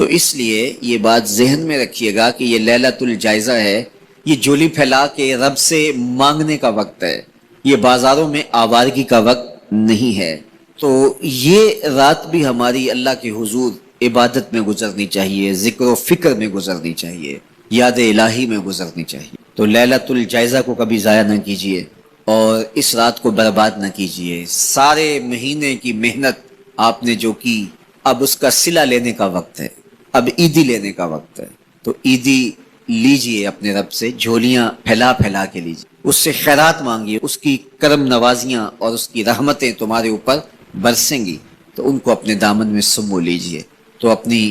تو اس لیے یہ بات ذہن میں رکھیے گا کہ یہ لیلۃ الجائزہ ہے، یہ جولی پھیلا کے رب سے مانگنے کا وقت ہے، یہ بازاروں میں آوارگی کا وقت نہیں ہے۔ تو یہ رات بھی ہماری اللہ کے حضور عبادت میں گزرنی چاہیے، ذکر و فکر میں گزرنی چاہیے، یاد الہی میں گزرنی چاہیے۔ تو لیلۃ الجائزہ کو کبھی ضائع نہ کیجیے اور اس رات کو برباد نہ کیجیے۔ سارے مہینے کی محنت آپ نے جو کی، اب اس کا صلہ لینے کا وقت ہے، اب عیدی لینے کا وقت ہے۔ تو عیدی لیجئے اپنے رب سے، جھولیاں پھیلا پھیلا کے لیجئے، اس سے خیرات مانگیے، اس کی کرم نوازیاں اور اس کی رحمتیں تمہارے اوپر برسیں گی، تو ان کو اپنے دامن میں سمو لیجئے۔ تو اپنی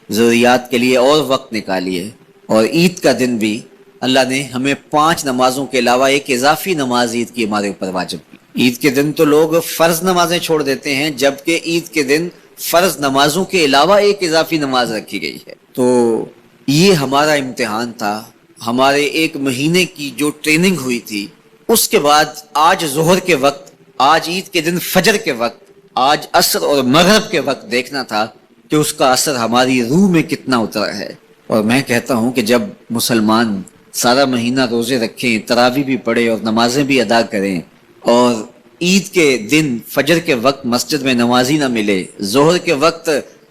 ضروریات کے لیے اور وقت نکالیے۔ اور عید کا دن بھی اللہ نے ہمیں 5 نمازوں کے علاوہ ایک اضافی نماز عید کی ہمارے اوپر واجب کی۔ عید کے دن تو لوگ فرض نمازیں چھوڑ دیتے ہیں، جبکہ عید کے دن فرض نمازوں کے علاوہ ایک اضافی نماز رکھی گئی ہے۔ تو یہ ہمارا امتحان تھا، ہمارے ایک مہینے کی جو ٹریننگ ہوئی تھی، اس کے بعد آج ظہر کے وقت، آج عید کے دن فجر کے وقت، آج عصر اور مغرب کے وقت دیکھنا تھا کہ اس کا اثر ہماری روح میں کتنا اترا ہے۔ اور میں کہتا ہوں کہ جب مسلمان سارا مہینہ روزے رکھیں، تراویح بھی پڑھیں اور نمازیں بھی ادا کریں، اور عید کے دن فجر کے وقت مسجد میں نمازی نہ ملے، ظہر کے وقت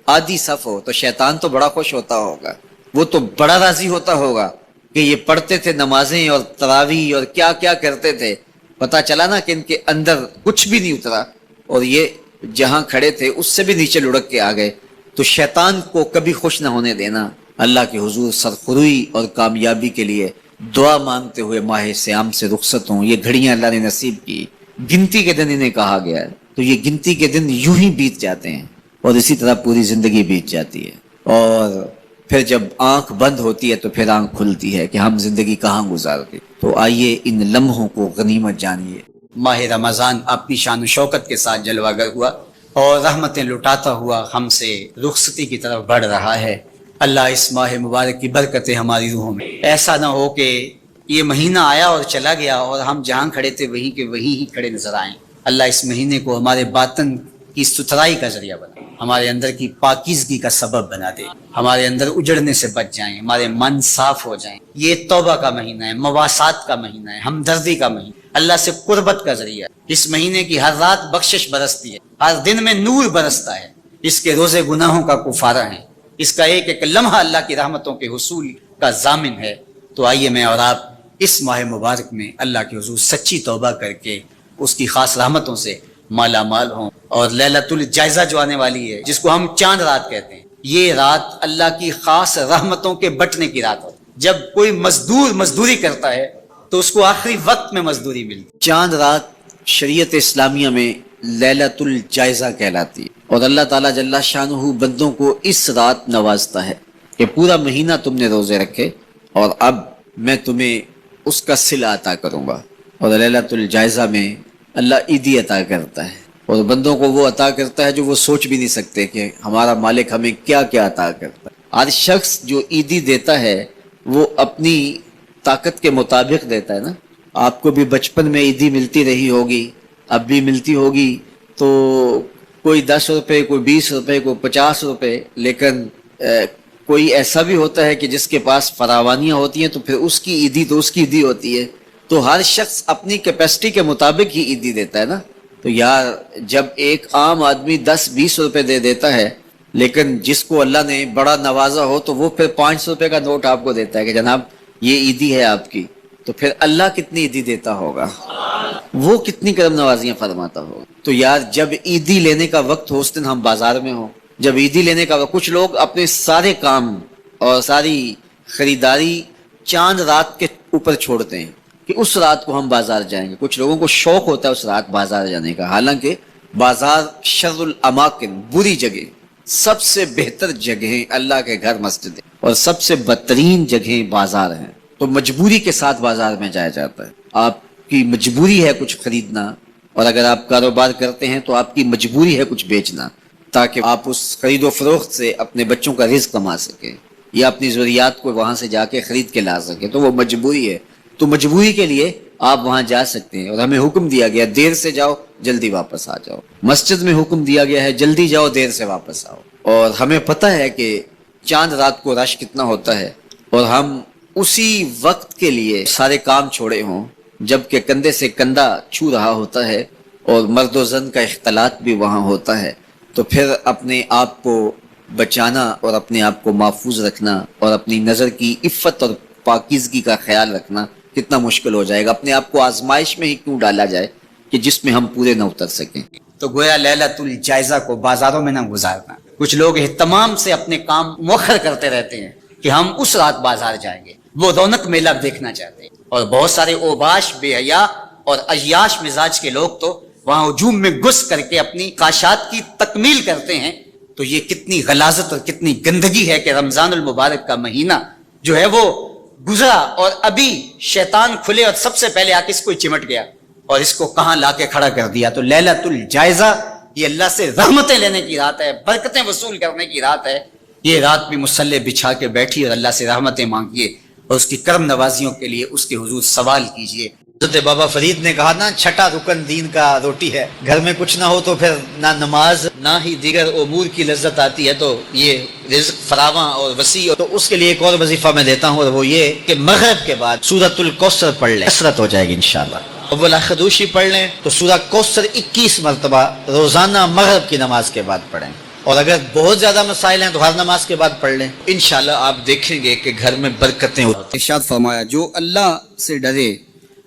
آدھی صف ہو، تو شیطان تو بڑا خوش ہوتا ہوگا، وہ تو بڑا راضی ہوتا ہوگا کہ یہ پڑھتے تھے نمازیں اور تراویح اور کیا کیا کرتے تھے، پتہ چلا نا کہ ان کے اندر کچھ بھی نہیں اترا اور یہ جہاں کھڑے تھے اس سے بھی نیچے لڑک کے آ گئے۔ تو شیطان کو کبھی خوش نہ ہونے دینا، اللہ کے حضور سرخروئی اور کامیابی کے لیے دعا مانگتے ہوئے ماہ سیام سے رخصت ہوں۔ یہ گھڑیاں اللہ نے نصیب کی، گنتی کے دن انہیں کہا گیا ہے، تو یہ گنتی کے دن یوں ہی بیت جاتے ہیں اور اسی طرح پوری زندگی بیت جاتی ہے، اور پھر جب آنکھ بند ہوتی ہے تو پھر آنکھ کھلتی ہے کہ ہم زندگی کہاں گزار گئے۔ تو آئیے ان لمحوں کو غنیمت جانیے۔ ماہ رمضان اپنی شان و شوکت کے ساتھ جلوہ گر ہوا اور رحمتیں لٹاتا ہوا ہم سے رخصتی کی طرف بڑھ رہا ہے۔ اللہ اس ماہ مبارک کی برکتیں ہماری روحوں میں، ایسا نہ ہو کہ یہ مہینہ آیا اور چلا گیا اور ہم جہاں کھڑے تھے وہیں کے وہیں ہی کھڑے نظر آئیں۔ اللہ اس مہینے کو ہمارے باطن کی ستھرائی کا ذریعہ بنا، ہمارے اندر کی پاکیزگی کا سبب بنا دے، ہمارے اندر اجڑنے سے بچ جائیں، ہمارے من صاف ہو جائیں۔ یہ توبہ کا مہینہ ہے، مواسات کا مہینہ ہے، ہمدردی کا مہینہ، اللہ سے قربت کا ذریعہ ہے۔ اس مہینے کی ہر رات بخشش برستی ہے، ہر دن میں نور برستا ہے، اس کے روزے گناہوں کا کفارہ ہیں، اس کا ایک ایک لمحہ اللہ کی رحمتوں کے حصول کا ضامن ہے۔ تو آئیے میں اور آپ اس ماہ مبارک میں اللہ کے حضور سچی توبہ کر کے اس کی خاص رحمتوں سے مالا مال ہوں۔ اور لیلۃ الجائزہ جو آنے والی ہے، جس کو ہم چاند رات کہتے ہیں، یہ رات اللہ کی خاص رحمتوں کے بٹنے کی رات ہوتی ہے۔ جب کوئی مزدور مزدوری کرتا ہے تو اس کو آخری وقت میں مزدوری ملتی۔ چاند رات شریعت اسلامیہ میں لیلۃ الجائزہ کہلاتی ہے، اور اللہ تعالیٰ جل شانہ بندوں کو اس رات نوازتا ہے کہ پورا مہینہ تم نے روزے رکھے اور اب میں تمہیں اس کا صلہ عطا کروں گا۔ اور لیلۃ الجائزہ میں اللہ عیدی عطا کرتا ہے، اور بندوں کو وہ عطا کرتا ہے جو وہ سوچ بھی نہیں سکتے کہ ہمارا مالک ہمیں کیا کیا عطا کرتا ہے۔ ہر شخص جو عیدی دیتا ہے وہ اپنی طاقت کے مطابق دیتا ہے نا۔ آپ کو بھی بچپن میں عیدی ملتی رہی ہوگی، اب بھی ملتی ہوگی، تو کوئی 10 روپے، کوئی 20 روپے، کوئی 50 روپے، لیکن کوئی ایسا بھی ہوتا ہے کہ جس کے پاس فراوانیاں ہوتی ہیں تو پھر اس کی عیدی تو اس کی عیدی ہوتی ہے۔ تو ہر شخص اپنی کیپیسٹی کے مطابق ہی عیدی دیتا ہے نا۔ تو یار جب ایک عام آدمی 10-20 روپے دے دیتا ہے، لیکن جس کو اللہ نے بڑا نوازا ہو تو وہ پھر 500 روپے کا نوٹ آپ کو دیتا ہے کہ جناب یہ عیدی ہے آپ کی، تو پھر اللہ کتنی عیدی دیتا ہوگا، وہ کتنی کرم نوازیاں فرماتا ہوگا۔ تو یار جب عیدی لینے کا وقت ہو اس دن ہم بازار میں ہوں، جب عیدی لینے کا وقت، کچھ لوگ اپنے سارے کام اور ساری خریداری چاند رات کے اوپر چھوڑتے ہیں کہ اس رات کو ہم بازار جائیں گے۔ کچھ لوگوں کو شوق ہوتا ہے اس رات بازار جانے کا، حالانکہ بازار شر الاماکن، بری جگہ، سب سے بہتر جگہیں اللہ کے گھر مسجد ہیں، اور سب سے بدترین جگہیں بازار ہیں۔ تو مجبوری کے ساتھ بازار میں جایا جاتا ہے، آپ کی مجبوری ہے کچھ خریدنا، اور اگر آپ کاروبار کرتے ہیں تو آپ کی مجبوری ہے کچھ بیچنا، تاکہ آپ اس خرید و فروخت سے اپنے بچوں کا رزق کما سکیں یا اپنی ضروریات کو وہاں سے جا کے خرید کے لا سکیں، تو وہ مجبوری ہے۔ تو مجبوری کے لیے آپ وہاں جا سکتے ہیں، اور ہمیں حکم دیا گیا دیر سے جاؤ جلدی واپس آ جاؤ۔ مسجد میں حکم دیا گیا ہے جلدی جاؤ دیر سے واپس آؤ، اور ہمیں پتہ ہے کہ چاند رات کو رش کتنا ہوتا ہے اور ہم اسی وقت کے لیے سارے کام چھوڑے ہوں جبکہ کندھے سے کندھا چھو رہا ہوتا ہے اور مرد و زن کا اختلاط بھی وہاں ہوتا ہے، تو پھر اپنے آپ کو بچانا اور اپنے آپ کو محفوظ رکھنا اور اپنی نظر کی عفت اور پاکیزگی کا خیال رکھنا کتنا مشکل ہو جائے گا۔ اپنے آپ کو آزمائش میں ہی کیوں ڈالا جائے کہ جس میں ہم پورے نہ اتر سکیں۔ تو گویا لیلۃ الجائزہ کو بازاروں میں نہ گزارنا۔ کچھ لوگ اہتمام سے اپنے کام مؤخر کرتے رہتے ہیں کہ ہم اس رات بازار جائیں گے، وہ رونق میلہ دیکھنا چاہتے ہیں، اور بہت سارے اوباش، بے حیا اور عیاش مزاج کے لوگ تو وہاں ہجوم میں گھس کر کے اپنی خواہشات کی تکمیل کرتے ہیں۔ تو یہ کتنی غلاظت اور کتنی گندگی ہے کہ رمضان المبارک کا مہینہ جو ہے وہ گزرا اور ابھی شیطان کھلے اور سب سے پہلے آ کے اس کو چمٹ گیا اور اس کو کہاں لا کے کھڑا کر دیا۔ تو لیلۃ الجائزہ یہ اللہ سے رحمتیں لینے کی رات ہے، برکتیں وصول کرنے کی رات ہے۔ یہ رات بھی مصلی بچھا کے بیٹھی اور اللہ سے رحمتیں مانگیے اور اس کی کرم نوازیوں کے لیے اس کے حضور سوال کیجیے۔ حضرت بابا فرید نے کہا نا، چھٹا رکن دین کا روٹی ہے، گھر میں کچھ نہ ہو تو پھر نہ نماز نہ ہی دیگر امور کی لذت آتی ہے، تو یہ رزق فراواں اور وسیع، تو اس کے لیے ایک اور وظیفہ میں دیتا ہوں، اور وہ یہ کہ مغرب کے بعد سورۃ الکوثر پڑھ لیں، کثرت ہو جائے گی انشاءاللہ۔ اول خدوشی پڑھ لیں تو سورہ کوثر 21 مرتبہ روزانہ مغرب کی نماز کے بعد پڑھیں، اور اگر بہت زیادہ مسائل ہیں تو ہر نماز کے بعد پڑھ لیں، انشاءاللہ آپ دیکھیں گے کہ گھر میں برکتیں ہوتی ہیں۔ ارشاد فرمایا، جو اللہ سے ڈرے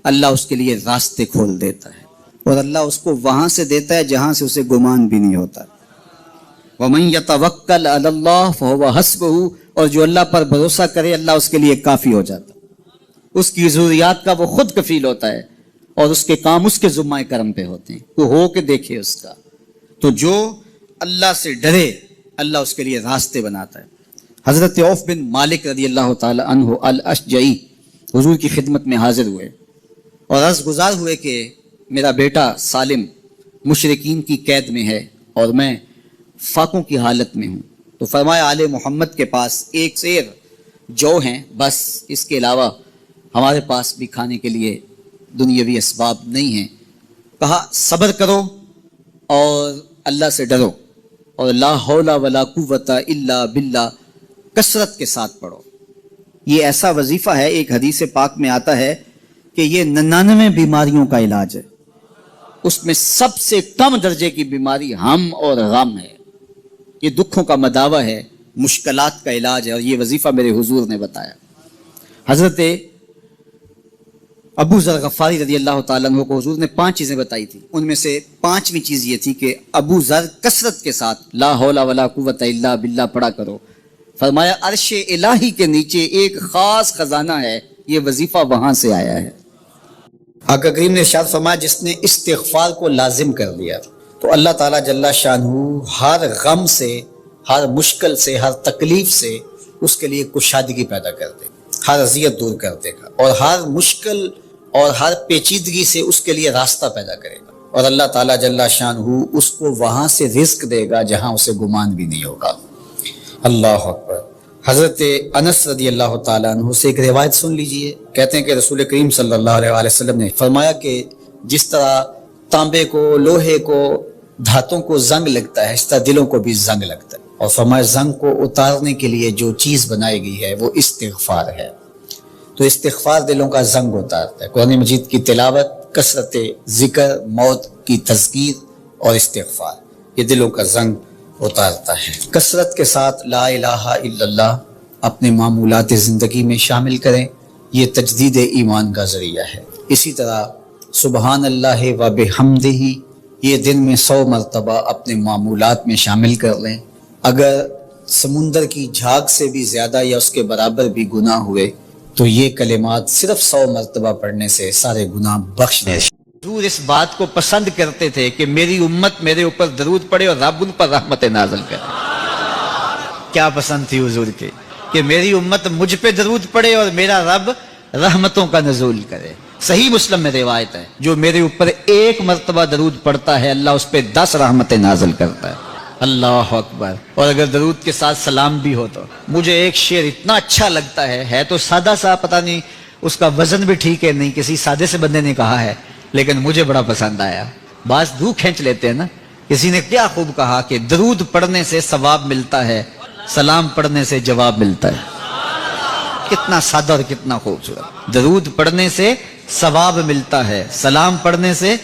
اللہ اس کے لیے راستے کھول دیتا ہے، اور اللہ اس کو وہاں سے دیتا ہے جہاں سے اسے گمان بھی نہیں ہوتا۔ وَمَن يَتَوَكَّلْ عَلَى اللَّهِ فَهُوَ حَسْبُهُ، اور جو اللہ پر بھروسہ کرے اللہ اس کے لیے کافی ہو جاتا ہے، اس کی ضروریات کا وہ خود کفیل ہوتا ہے اور اس کے کام اس کے ذمہ کرم پہ ہوتے ہیں، وہ ہو کے دیکھے اس کا۔ تو جو اللہ سے ڈرے اللہ اس کے لیے راستے بناتا ہے۔ حضرت عوف بن مالک رضی اللہ تعالی عنہ الاشجعی حضور کی خدمت میں حاضر ہوئے اور عرض گزار ہوئے کہ میرا بیٹا سالم مشرکین کی قید میں ہے اور میں فاقوں کی حالت میں ہوں۔ تو فرمایا، آل محمد کے پاس ایک سیر جو ہیں، بس اس کے علاوہ ہمارے پاس بھی کھانے کے لیے دنیاوی اسباب نہیں ہیں۔ کہا صبر کرو اور اللہ سے ڈرو، اور لا حول ولا قوت الا باللہ کثرت کے ساتھ پڑھو۔ یہ ایسا وظیفہ ہے، ایک حدیث پاک میں آتا ہے کہ یہ 99 بیماریوں کا علاج ہے، اس میں سب سے کم درجے کی بیماری ہم اور غم ہے۔ یہ دکھوں کا مداوع ہے، مشکلات کا علاج ہے، اور یہ وظیفہ میرے حضور نے بتایا۔ حضرت ابو ذر غفاری رضی اللہ تعالیٰ عنہ کو حضور نے 5 چیزیں بتائی تھی، ان میں سے 5ویں چیز یہ تھی کہ ابو ذر کثرت کے ساتھ لا حول ولا قوت الا باللہ پڑھا کرو۔ فرمایا عرش الہی کے نیچے ایک خاص خزانہ ہے، یہ وظیفہ وہاں سے آیا ہے۔ آقا کریم نے ارشاد فرمایا، جس نے استغفار کو لازم کر لیا تو اللہ تعالیٰ جل شانہ ہر غم سے، ہر مشکل سے، ہر تکلیف سے اس کے لیے کشادگی پیدا کر دے گا، ہر اذیت دور کر دے گا، اور ہر مشکل اور ہر پیچیدگی سے اس کے لیے راستہ پیدا کرے گا، اور اللہ تعالیٰ جل شانہ اس کو وہاں سے رزق دے گا جہاں اسے گمان بھی نہیں ہوگا۔ اللہ اکبر۔ حضرت انس رضی اللہ تعالیٰ عنہ سے ایک روایت سن لیجئے، کہتے ہیں کہ رسول کریم صلی اللہ علیہ وسلم نے فرمایا کہ جس طرح تانبے کو، لوہے کو، دھاتوں کو زنگ لگتا ہے، اس طرح دلوں کو بھی زنگ لگتا ہے، اور فرمایا زنگ کو اتارنے کے لیے جو چیز بنائی گئی ہے وہ استغفار ہے۔ تو استغفار دلوں کا زنگ اتارتا ہے۔ قرآن مجید کی تلاوت، کثرت ذکر، موت کی تذکیر اور استغفار، یہ دلوں کا زنگ اتارتا ہے۔ کثرت کے ساتھ لا الہ الا اللہ اپنے معمولات زندگی میں شامل کریں، یہ تجدید ایمان کا ذریعہ ہے۔ اسی طرح سبحان اللہ و بحمدہ یہ دن میں 100 مرتبہ اپنے معمولات میں شامل کر لیں۔ اگر سمندر کی جھاگ سے بھی زیادہ یا اس کے برابر بھی گناہ ہوئے تو یہ کلمات صرف 100 مرتبہ پڑھنے سے سارے گناہ بخش دیں۔ حضور اس بات کو پسند کرتے تھے کہ میری امت میرے اوپر درود پڑھے اور رب ان پر رحمت نازل کرے۔ کیا پسند تھی حضور کے کہ میری امت مجھ پہ درود پڑھے اور میرا رب رحمتوں کا نزول کرے۔ صحیح مسلم میں روایت ہے، جو میرے اوپر 1 مرتبہ درود پڑھتا ہے اللہ اس پہ 10 رحمتیں نازل کرتا ہے۔ اللہ اکبر۔ اور اگر درود کے ساتھ سلام بھی ہو تو مجھے ایک شعر اتنا اچھا لگتا ہے تو سادہ سا، پتہ نہیں اس کا وزن بھی ٹھیک ہے نہیں، کسی سادے سے بندے نے کہا ہے لیکن مجھے بڑا پسند آیا۔ بعض دو کھینچ لیتے ہیں نا۔ کسی نے کیا خوب کہا کہ درود پڑھنے سے ثواب ملتا ہے سلام پڑھنے سے جواب ملتا ہے. کتنا سادہ اور کتنا خوبصورت. درود پڑھنے سے ثواب ملتا ہے, سلام پڑھنے سے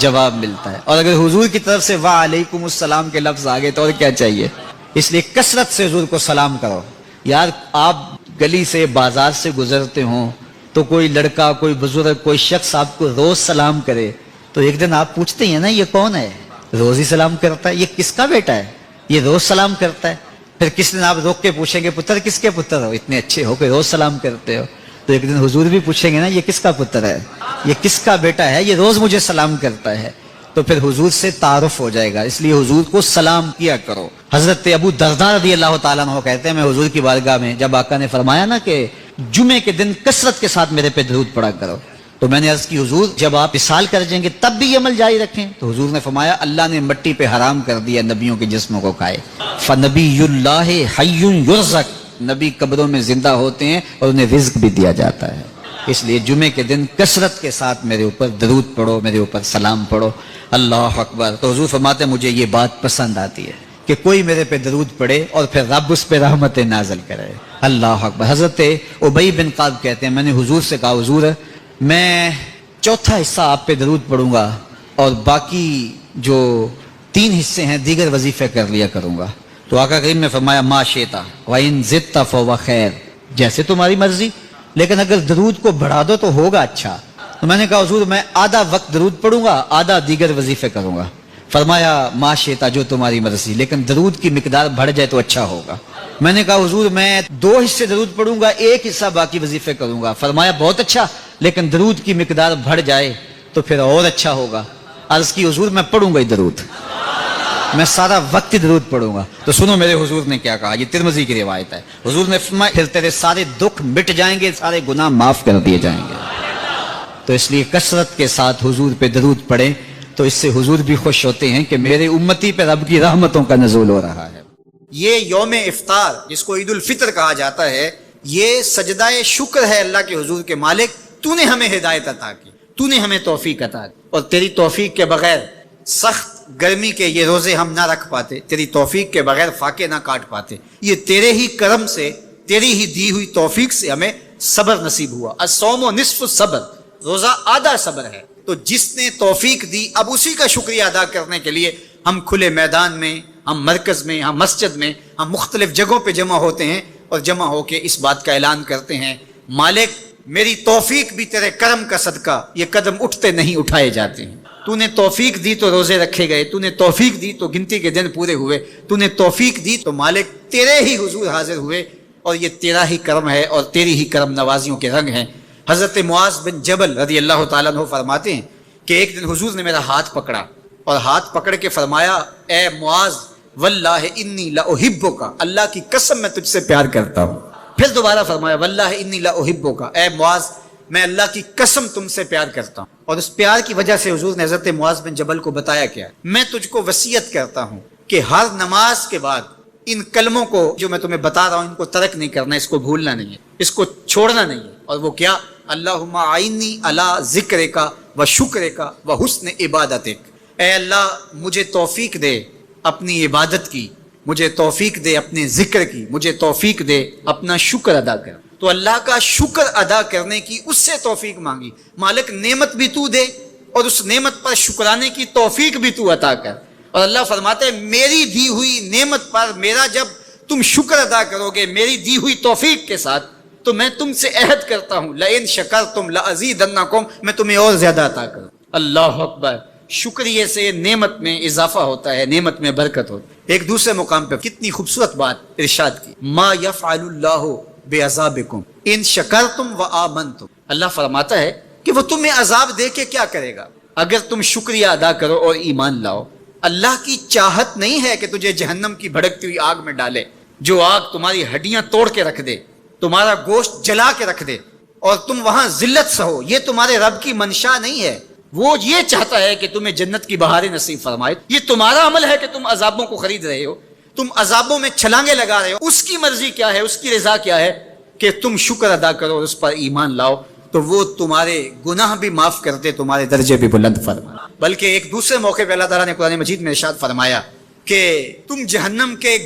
جواب ملتا ہے. اور اگر حضور کی طرف سے وعلیکم السلام کے لفظ آگے تو اور کیا چاہیے. اس لیے کثرت سے حضور کو سلام کرو. یار آپ گلی سے بازار سے گزرتے ہوں تو کوئی لڑکا, کوئی بزرگ, کوئی شخص آپ کو روز سلام کرے تو ایک دن آپ پوچھتے ہیں نا یہ کون ہے, روز ہی سلام کرتا ہے, یہ کس کا بیٹا ہے, یہ روز سلام کرتا ہے. پھر کس دن آپ روک کے پوچھیں گے پتر کس کے پتر ہو, اتنے اچھے ہو کہ روز سلام کرتے ہو. تو ایک دن حضور بھی پوچھیں گے نا یہ کس کا پتر ہے, یہ کس کا بیٹا ہے, یہ روز مجھے سلام کرتا ہے. تو پھر حضور سے تعارف ہو جائے گا. اس لیے حضور کو سلام کیا کرو. حضرت ابو درداء رضی اللہ تعالیٰ عنہ کہتے ہیں میں حضور کی بارگاہ میں جب آقا نے فرمایا نا کہ جمعے کے دن کثرت کے ساتھ میرے پہ درود پڑا کرو, تو میں نے عرض کی حضور جب آپ وصال کر جائیں گے تب بھی یہ عمل جاری رکھیں. تو حضور نے فرمایا اللہ نے مٹی پہ حرام کر دیا نبیوں کے جسموں کو کھائے. فنبی اللہ حی یرزق, نبی قبروں میں زندہ ہوتے ہیں اور انہیں رزق بھی دیا جاتا ہے. اس لیے جمعے کے دن کثرت کے ساتھ میرے اوپر درود پڑھو, میرے اوپر سلام پڑھو. اللہ اکبر. تو حضور فرماتے ہیں مجھے یہ بات پسند آتی ہے کہ کوئی میرے پہ درود پڑھے اور پھر رب اس پہ رحمت نازل کرے. اللہ اکبر. حضرت ابی بن قعب کہتے ہیں میں نے حضور سے کہا حضور میں چوتھا حصہ آپ پہ درود پڑھوں گا اور باقی جو 3 حصے ہیں دیگر وظیفے کر لیا کروں گا. تو آقا کریم نے فرمایا ما شئتا وَإِن زِدْتَ فَهُوَ خَيْرٌ, جیسے تمہاری مرضی, لیکن اگر درود کو بڑھا دو تو ہوگا اچھا. تو میں نے کہا حضور میں آدھا وقت درود پڑھوں گا, آدھا دیگر وظیفے کروں گا. فرمایا ما شئتا, جو تمہاری مرضی, لیکن درود کی مقدار بڑھ جائے تو اچھا ہوگا. میں نے کہا حضور میں 2 حصے درود پڑھوں گا, 1 حصہ باقی وظیفے کروں گا. فرمایا بہت اچھا, لیکن درود کی مقدار بڑھ جائے تو پھر اور اچھا ہوگا. عرض کی حضور میں پڑھوں گا ہی درود, میں سارا وقت درود پڑھوں گا. تو سنو میرے حضور نے کیا کہا, یہ ترمذی کی روایت ہے. حضور نے فرمایا پھر تیرے سارے دکھ مٹ جائیں گے, سارے گناہ معاف کر دیے جائیں گے. تو اس لیے کثرت کے ساتھ حضور پہ درود پڑھیں تو اس سے حضور بھی خوش ہوتے ہیں کہ میرے امتی پہ رب کی رحمتوں کا نزول ہو رہا ہے. یہ یوم افطار جس کو عید الفطر کہا جاتا ہے, یہ سجدہ شکر ہے اللہ کے حضور کے مالک تو نے ہمیں ہدایت عطا کی, تو نے ہمیں توفیق عطا کی, اور تیری توفیق کے بغیر سخت گرمی کے یہ روزے ہم نہ رکھ پاتے, تیری توفیق کے بغیر فاقے نہ کاٹ پاتے. یہ تیرے ہی کرم سے, تیری ہی دی ہوئی توفیق سے ہمیں صبر نصیب ہوا. الصوم نصف الصبر, روزہ آدھا صبر ہے. تو جس نے توفیق دی اب اسی کا شکریہ ادا کرنے کے لیے ہم کھلے میدان میں, ہم مرکز میں, ہم مسجد میں, ہم مختلف جگہوں پہ جمع ہوتے ہیں اور جمع ہو کے اس بات کا اعلان کرتے ہیں مالک میری توفیق بھی تیرے کرم کا صدقہ یہ قدم اٹھتے نہیں اٹھائے جاتے ہیں. تو نے توفیق دی تو روزے رکھے گئے, تو نے توفیق دی تو گنتی کے دن پورے ہوئے, تو نے توفیق دی تو مالک تیرے ہی حضور حاضر ہوئے, اور یہ تیرا ہی کرم ہے اور تیری ہی کرم نوازیوں کے رنگ ہیں. حضرت معاذ بن جبل رضی اللہ تعالیٰ عنہ فرماتے ہیں کہ ایک دن حضور نے میرا ہاتھ پکڑا اور ہاتھ پکڑ کے فرمایا اے معاذ واللہ انی لاحبک, اللہ کی قسم میں تجھ سے پیار کرتا ہوں. پھر دوبارہ فرمایا واللہ انی لاحبک, اے معاذ میں اللہ کی قسم تم سے پیار کرتا ہوں. اور اس پیار کی وجہ سے حضور نے حضرت معاذ بن جبل کو بتایا کیا, میں تجھ کو وصیت کرتا ہوں کہ ہر نماز کے بعد ان کلموں کو جو میں تمہیں بتا رہا ہوں ان کو ترک نہیں کرنا, اس کو بھولنا نہیں ہے, اس کو چھوڑنا نہیں ہے. اور وہ کیا, اللہم اعنی علی ذکرک و شکرک و حسن عبادتک, اے اللہ مجھے توفیق دے اپنی عبادت کی, مجھے توفیق دے اپنے ذکر کی, مجھے توفیق دے اپنا شکر ادا کر. تو اللہ کا شکر ادا کرنے کی اس سے توفیق مانگی, مالک نعمت بھی تو دے اور اس نعمت پر شکرانے کی توفیق بھی تو عطا کر. اور اللہ فرماتے ہیں میری دی ہوئی نعمت پر میرا جب تم شکر ادا کرو گے میری دی ہوئی توفیق کے ساتھ تو میں تم سے عہد کرتا ہوں لئن شکرتم لازیدنکم, میں تمہیں اور زیادہ عطا کروں. اللہ اکبر. شکریہ سے نعمت میں اضافہ ہوتا ہے, نعمت میں برکت ہوتی ہے. ایک دوسرے مقام پہ کتنی خوبصورت بات ارشاد کی, ما یفعل اللہ بعذابکم ان شکرتم و آمنتم, اللہ فرماتا ہے کہ وہ تمہیں عذاب دے کے کیا کرے گا اگر تم شکریہ ادا کرو اور ایمان لاؤ. اللہ کی چاہت نہیں ہے کہ تجھے جہنم کی بھڑکتی ہوئی آگ میں ڈالے, جو آگ تمہاری ہڈیاں توڑ کے رکھ دے, تمہارا گوشت جلا کے رکھ دے اور تم وہاں ذلت سہو. یہ تمہارے رب کی منشا نہیں ہے. وہ یہ چاہتا ہے کہ تمہیں جنت کی بہاریں نصیب فرمائے. یہ تمہارا عمل ہے کہ تم عذابوں کو خرید رہے ہو, تم عذابوں میں چھلانگے لگا رہے ہو. اس کی مرضی کیا ہے, اس کی رضا کیا ہے کہ تم شکر ادا کرو اور اس پر ایمان لاؤ, تو وہ تمہارے گناہ بھی معاف کرتے, تمہارے درجے بھی بلند فرمائے. بلکہ ایک دوسرے موقع پہ اللہ تعالیٰ نے قرآن مجید میں ارشاد فرمایا کہ تم جہنم کے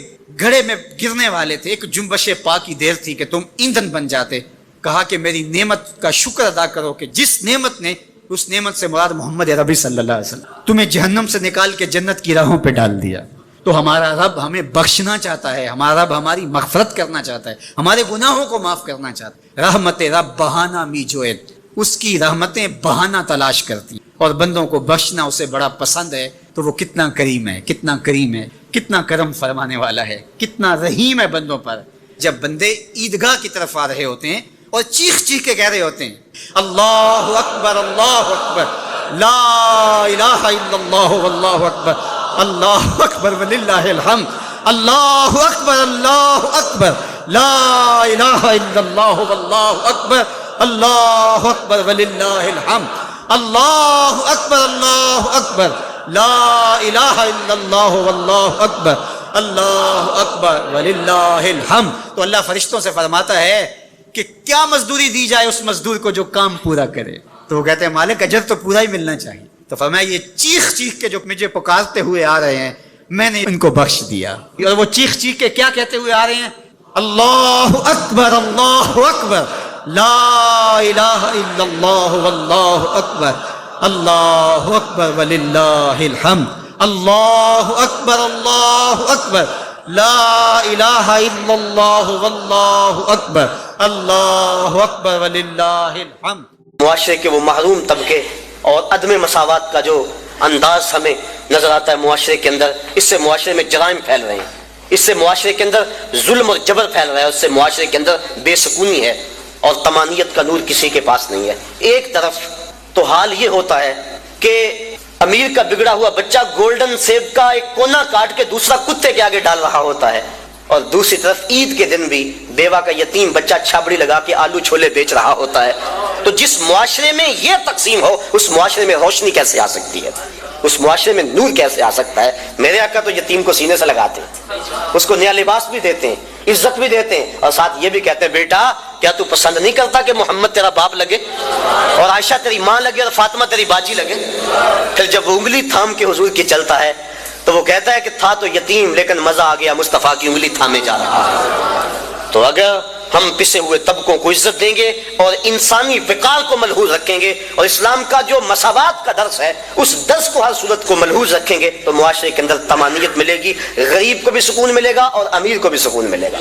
گھڑے میں گرنے والے تھے, ایک جنبش پا کی دیر تھی کہ تم ایندھن بن جاتے. کہا کہ میری نعمت کا شکر ادا کرو کہ جس نعمت نے, اس نعمت سے مراد محمد عربی صلی اللہ علیہ وسلم, تمہیں جہنم سے نکال کے جنت کی راہوں پہ ڈال دیا. تو ہمارا رب ہمیں بخشنا چاہتا ہے, ہمارا رب ہماری مغفرت کرنا چاہتا ہے, ہمارے گناہوں کو معاف کرنا چاہتا ہے. رحمت رب بہانہ می جوئت, اس کی رحمتیں بہانہ تلاش کرتی, اور بندوں کو بخشنا اسے بڑا پسند ہے. تو وہ کتنا کریم ہے, کتنا کریم ہے, کتنا کرم فرمانے والا ہے, کتنا رحیم ہے بندوں پر. جب بندے عیدگاہ کی طرف آ رہے ہوتے ہیں اور چیخ چیخ کے کہہ رہے ہوتے ہیں اللہ اکبر لا الہ الا اللہ واللہ اکبر, اللہ اکبر وللہ الحمد, اللہ اکبر لا الہ الا اللہ واللہ اکبر, اللہ اکبر وللہ الحمد, اللہ اکبر لا الہ الا اللہ واللہ اکبر, اللہ اکبر وللہ الحمد. تو اللہ فرشتوں سے فرماتا ہے کہ کیا مزدوری دی جائے اس مزدور کو جو کام پورا کرے. تو وہ کہتے ہیں مالک اجر تو پورا ہی ملنا چاہیے. تو فرمایا یہ چیخ چیخ کے جو مجھے پکارتے ہوئے آ رہے ہیں میں نے ان کو بخش دیا. اور وہ چیخ چیخ کے کیا کہتے ہوئے آ رہے ہیں, اللہ اکبر لا الہ الا اللہ واللہ اکبر, اللہ اکبر وللہ الحمد, اللہ اکبر لا الہ الا اللہ واللہ اکبر, اللہ اکبر وللہ الحمد. معاشرے کے وہ محروم طبقے اور عدم مساوات کا جو انداز ہمیں نظر آتا ہے معاشرے کے اندر, اس سے معاشرے میں جرائم پھیل رہے ہیں, اس سے معاشرے کے اندر ظلم اور جبر پھیل رہا ہے, اس سے معاشرے کے اندر بے سکونی ہے اور طمانیت کا نور کسی کے پاس نہیں ہے. ایک طرف تو حال یہ ہوتا ہے کہ امیر کا بگڑا ہوا بچہ گولڈن سیب کا ایک کونا کاٹ کے دوسرا کتے کے آگے ڈال رہا ہوتا ہے, اور دوسری طرف عید کے دن بھی بیوہ کا یتیم بچہ چھابڑی لگا کے آلو چھولے بیچ رہا ہوتا ہے. تو جس معاشرے میں یہ تقسیم ہو اس معاشرے میں روشنی کیسے آ سکتی ہے, اس معاشرے میں نور کیسے آ سکتا ہے. میرے آقا تو یتیم کو سینے سے لگاتے ہیں, اس کو نیا لباس بھی دیتے ہیں, عزت بھی دیتے ہیں, اور ساتھ یہ بھی کہتے ہیں بیٹا کیا تو پسند نہیں کرتا کہ محمد تیرا باپ لگے اور عائشہ تیری ماں لگے اور فاطمہ تیری باجی لگے. پھر جب وہ انگلی تھام کے حضور کی چلتا ہے تو وہ کہتا ہے کہ تھا تو یتیم لیکن مزہ آ گیا مصطفیٰ کی انگلی تھامے جا رہا ہے. تو اگر ہم پسے ہوئے طبقوں کو عزت دیں گے اور انسانی وقار کو ملحوظ رکھیں گے اور اسلام کا جو مساوات کا درس ہے اس درس کو ہر صورت کو ملحوظ رکھیں گے تو معاشرے کے اندر طمانیت ملے گی, غریب کو بھی سکون ملے گا اور امیر کو بھی سکون ملے گا.